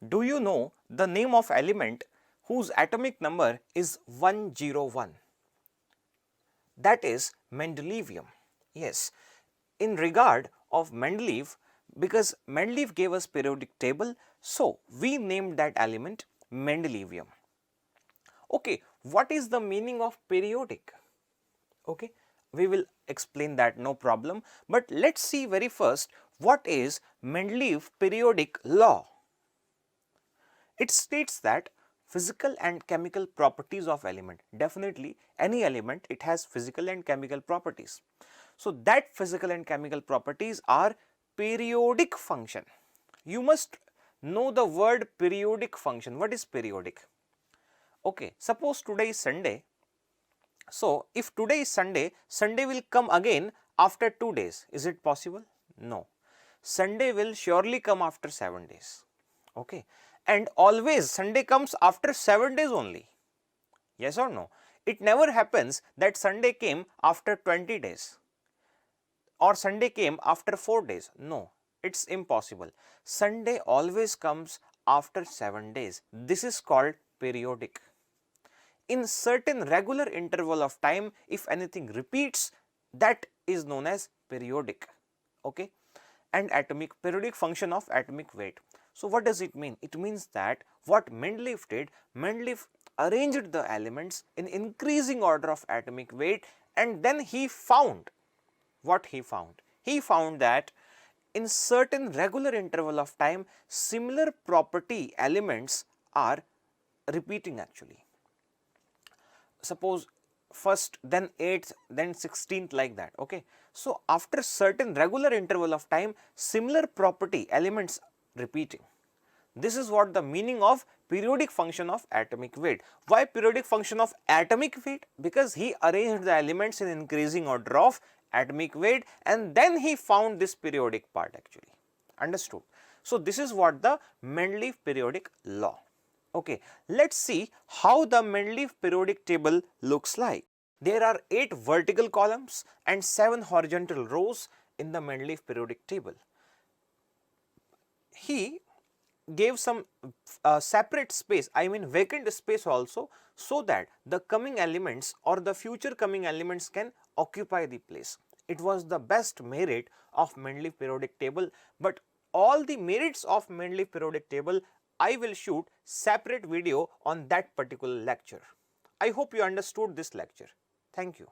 Do you know the name of element whose atomic number is 101? That is Mendeleevium. Yes, in regard of Mendeleev, because Mendeleev gave us periodic table, so we named that element Mendeleevium. Okay, what is the meaning of periodic? Okay, we will explain that, no problem, but let's see very first what is Mendeleev periodic law. It states that physical and chemical properties of element, definitely any element, it has physical and chemical properties. So that physical and chemical properties are periodic function. You must know the word periodic function. What is periodic? Okay, suppose today is Sunday. So if today is Sunday, Sunday will come again after 2 days. Is it possible? No. Sunday will surely come after 7 days. Okay. And always Sunday comes after 7 days only. Yes or no? It never happens that Sunday came after 20 days or Sunday came after 4 days. No, it's impossible. Sunday always comes after 7 days. This is called periodic. In certain regular interval of time, if anything repeats, that is known as periodic. Okay. And atomic periodic function of atomic weight. So what does it mean? It means that what Mendeleev did, Mendeleev arranged the elements in increasing order of atomic weight, and then he found what he found. He found that in certain regular interval of time, similar property elements are repeating actually. Suppose first, then 8th, then 16th, like that. Okay. So after certain regular interval of time, similar property elements repeating. This is what the meaning of periodic function of atomic weight. Why periodic function of atomic weight? Because he arranged the elements in increasing order of atomic weight, and then he found this periodic part actually. Understood? So this is what the Mendeleev periodic law. Okay, let's see how the Mendeleev periodic table looks like. There are 8 vertical columns and 7 horizontal rows in the Mendeleev periodic table. He gave some separate space, I mean vacant space also, so that the coming elements or the future coming elements can occupy the place. It was the best merit of Mendeleev periodic table, but all the merits of Mendeleev periodic table I will shoot separate video on that particular lecture. I hope you understood this lecture. Thank you.